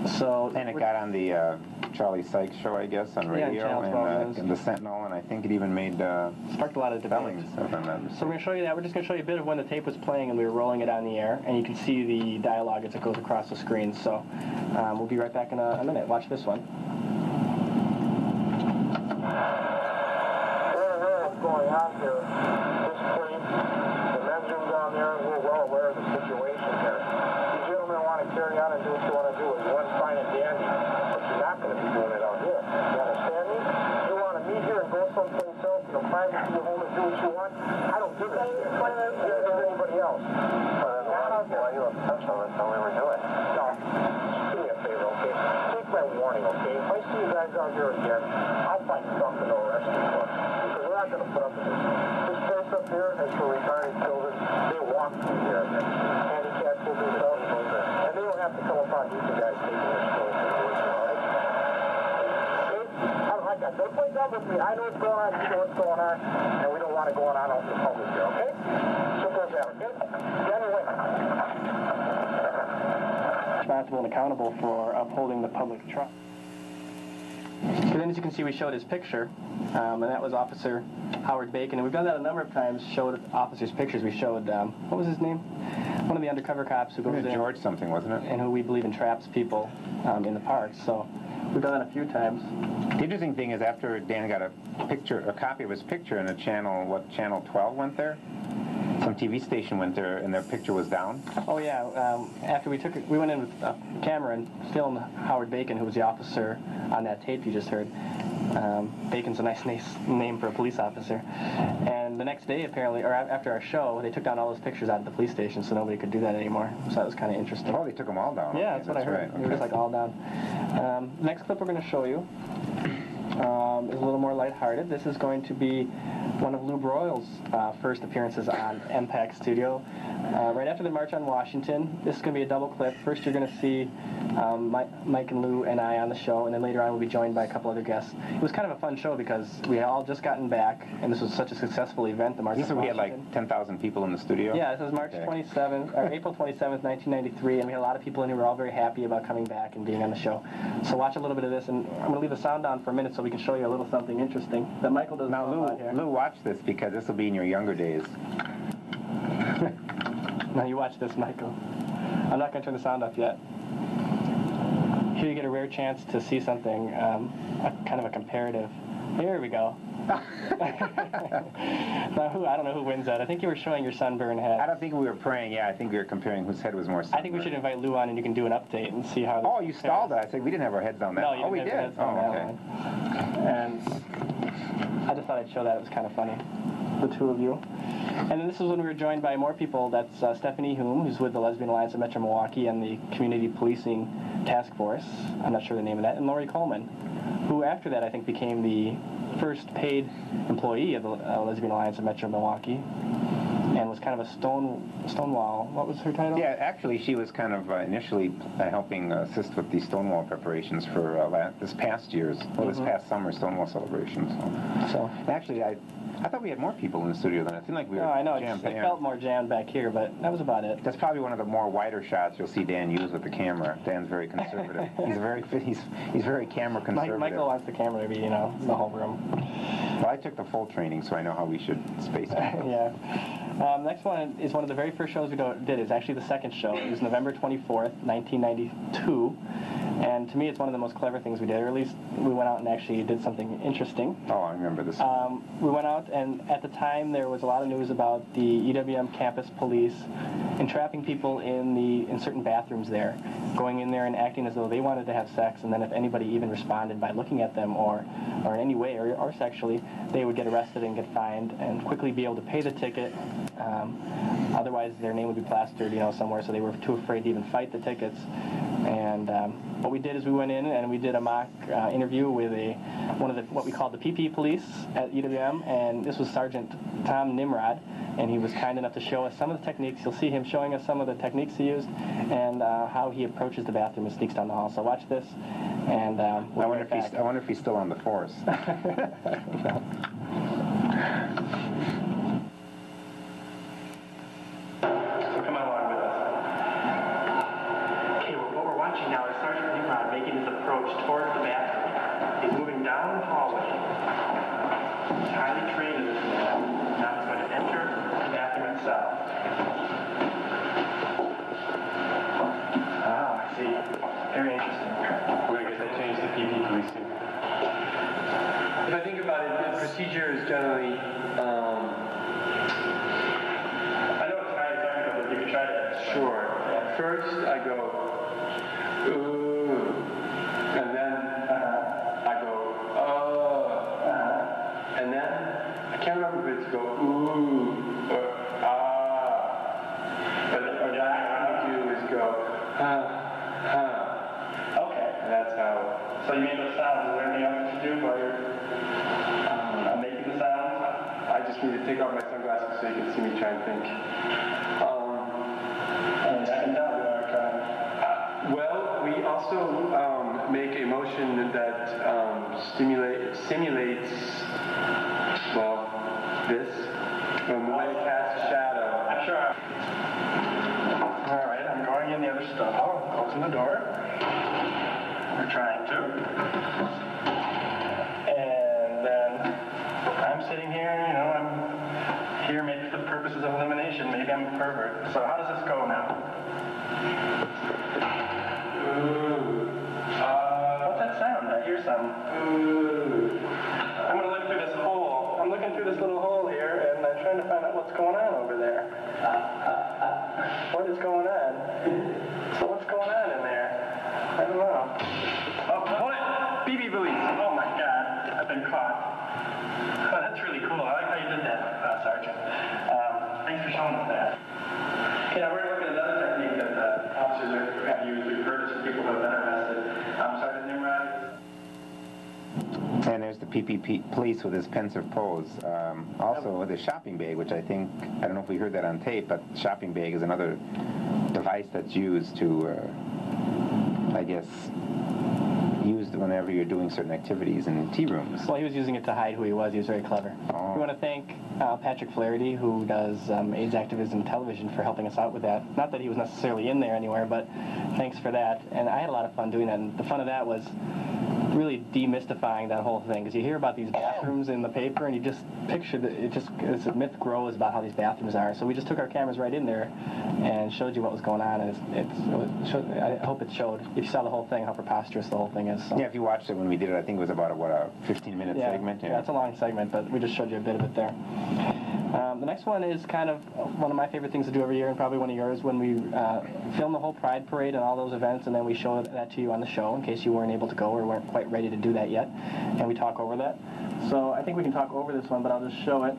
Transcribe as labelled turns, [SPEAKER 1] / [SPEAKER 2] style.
[SPEAKER 1] So
[SPEAKER 2] and it got on the Charlie Sykes show, I guess, on radio, and the Sentinel, and I think it even made
[SPEAKER 1] sparked a lot of debate. So we're going to show you that. We're just going to show you a bit of when the tape was playing and we were rolling it on the air, and you can see the dialogue as it goes across the screen. So we'll be right back in a minute. Watch this one.
[SPEAKER 3] What's going on here? This plane, the men's room down there, we're well aware of the situation here. You gentlemen want to carry on and do what you want to do. It's one fine and dandy, but you're not going to be doing it out here. You understand me? You want to meet here and go someplace else, private, do home and do what you want? I don't give a shit. Neither does anybody else. Why you upset on us how we were doing? No. Do me a favor, okay? Take my warning, okay? If I see you guys out here again, I'll find something to arrest you for. Because we're not going to put up with this. This place up here is for retarded children. They walk through here. Handicapped children, and they don't have to come upon you two guys taking this place. Alright? Okay? I don't like that. Don't play dumb with me. I know what's going on. You know what's going on. And we don't want it going on out in the public here, okay? Simple as that, okay? Anyway.
[SPEAKER 1] Responsible and accountable for upholding the public trust. So then, as you can see, we showed his picture, and that was Officer Howard Bacon. And we've done that a number of times, showed officers' pictures. We showed, what was his name? One of the undercover cops who goes in.
[SPEAKER 2] George something, wasn't it?
[SPEAKER 1] And who we believe entraps people in the parks. So we've done that a few times.
[SPEAKER 2] The interesting thing is after Dan got a copy of his picture in a channel, Channel 12 went there? Some TV station went there and their picture was down.
[SPEAKER 1] Oh yeah, after we went in with a camera and filmed Howard Bacon, who was the officer on that tape you just heard. Bacon's a nice name for a police officer. And the next day, apparently, or after our show, they took down all those pictures out of the police station, so nobody could do that anymore. So that was kind of interesting.
[SPEAKER 2] Oh, they took them all down.
[SPEAKER 1] Yeah, that's what I heard.
[SPEAKER 2] Right. Okay.
[SPEAKER 1] They were just like all down. Next clip we're going to show you is a little more lighthearted. This is going to be one of Lou Broyles' first appearances on MPAC Studio. Right after the March on Washington, this is going to be a double clip. First you're going to see Mike and Lou and I on the show, and then later on we'll be joined by a couple other guests. It was kind of a fun show because we had all just gotten back, and this was such a successful event, the March on Washington.
[SPEAKER 2] We had like 10,000 people in the studio?
[SPEAKER 1] Yeah, this was March 27th, or April 27th, 1993, and we had a lot of people in here. We were all very happy about coming back and being on the show. So watch a little bit of this, and I'm going to leave the sound on for a minute so we can show you a little something interesting that Michael doesn't know about here.
[SPEAKER 2] Lou, watch this because this will be in your younger days.
[SPEAKER 1] Now you watch this, Michael. I'm not going to turn the sound off yet. Here you get a rare chance to see something, kind of a comparative. Here we go. Now, I don't know who wins that. I think you were showing your sunburn head.
[SPEAKER 2] I don't think we were praying. Yeah, I think we were comparing whose head was more sunburned.
[SPEAKER 1] I think we should invite Lou on and you can do an update and see how.
[SPEAKER 2] Oh, you stalled it. I said we didn't have our heads on that.
[SPEAKER 1] No, you
[SPEAKER 2] we
[SPEAKER 1] didn't
[SPEAKER 2] did.
[SPEAKER 1] Have your heads on that one. And I just thought I'd show that. It was kind of funny, the two of you. And then this is when we were joined by more people. That's Stephanie Hume, who's with the Lesbian Alliance of Metro Milwaukee and the Community Policing Task Force. I'm not sure the name of that. And Lori Coleman, who after that I think became the first paid employee of the Lesbian Alliance of Metro Milwaukee, and was kind of a Stonewall. What was her title?
[SPEAKER 2] Yeah, actually, she was kind of initially helping assist with the Stonewall preparations for this past summer Stonewall celebrations. So actually, I thought we had more people in the studio than it seemed like we were.
[SPEAKER 1] No, I know.
[SPEAKER 2] Jammed
[SPEAKER 1] it felt more jammed back here, but that was about it.
[SPEAKER 2] That's probably one of the more wider shots you'll see Dan use with the camera. Dan's very conservative. he's very camera conservative.
[SPEAKER 1] Michael wants the camera to be, the whole room.
[SPEAKER 2] Well, I took the full training, so I know how we should space it.
[SPEAKER 1] Yeah. Next one is one of the very first shows we did. It's actually the second show. It was November 24th, 1992. And to me, it's one of the most clever things we did, or at least we went out and actually did something interesting.
[SPEAKER 2] Oh, I remember this.
[SPEAKER 1] We went out, and at the time, there was a lot of news about the EWM campus police entrapping people in certain bathrooms there, going in there and acting as though they wanted to have sex, and then if anybody even responded by looking at them or in any way, or sexually, they would get arrested and get fined and quickly be able to pay the ticket. Otherwise, their name would be plastered, somewhere, so they were too afraid to even fight the tickets. And what we did is we went in and we did a mock interview with one of what we called the PP police at EWM, and this was Sergeant Tom Nimrod, and he was kind enough to show us some of the techniques. You'll see him showing us some of the techniques he used and how he approaches the bathroom and sneaks down the hall. So watch this, and we'll
[SPEAKER 2] I wonder if he's still on the force.
[SPEAKER 1] Now is Sergeant Nimrod approach towards the bathroom. He's moving down the hallway. He's highly trained in this man. Now he's going to enter the bathroom itself. Ah, I see. Very interesting.
[SPEAKER 4] We're going to get that changed to PP policing. If I think about it, the procedure is generally,
[SPEAKER 1] I know it's highly technical, but you could try to.
[SPEAKER 4] sure. First, I go, ooh, and then I go, and then I can't remember if it's go, ooh, or but what I do is go,
[SPEAKER 1] Okay.
[SPEAKER 4] and that's how.
[SPEAKER 1] So you made those sounds. Is there anything else you should do while you're making the sounds?
[SPEAKER 4] I just need to take off my sunglasses so you can see me try and think.
[SPEAKER 1] And I can tell you are trying.
[SPEAKER 4] Well, we also make a motion that simulates, well, this. When we cast a shadow.
[SPEAKER 1] I'm sure. All right, I'm going in the other stall. Closing the door. We're trying to. And then I'm sitting here, I'm here maybe for the purposes of elimination. Maybe I'm a pervert. So how does this go now? What's that sound? I hear some. I'm going to look through this hole. I'm looking through this little hole here, and I'm trying to find out what's going on over there. What is going on? So what's going on in there? I don't know. Oh, hold it! BB buoys! Oh my God, I've been caught. Oh, that's really cool. I like how you did that, Sergeant. Thanks for showing us that. We're going to look at another technique that officers have used. We've heard this from people who have been arrested. Sergeant Nimrod.
[SPEAKER 2] And there's the PP police with his pensive pose. Also, the shopping bag, which I don't know if we heard that on tape, but the shopping bag is another device that's used to, I guess, used whenever you're doing certain activities in tea rooms.
[SPEAKER 1] Well, he was using it to hide who he was. He was very clever.
[SPEAKER 2] Oh.
[SPEAKER 1] We want to thank Patrick Flaherty, who does AIDS activism television, for helping us out with that. Not that he was necessarily in there anywhere, but thanks for that. And I had a lot of fun doing that. And the fun of that was really demystifying that whole thing, because you hear about these bathrooms in the paper and you just picture that it's a myth grows about how these bathrooms are. So we just took our cameras right in there and showed you what was going on, and I hope it showed, if you saw the whole thing, how preposterous the whole thing is. So.
[SPEAKER 2] Yeah, if you watched it when we did it, I think it was about a 15-minute segment.
[SPEAKER 1] Yeah, it's a long segment, but we just showed you a bit of it there. The next one is kind of one of my favorite things to do every year, and probably one of yours, when we film the whole Pride Parade and all those events, and then we show that to you on the show in case you weren't able to go or weren't quite ready to do that yet, and we talk over that. So I think we can talk over this one, but I'll just show it.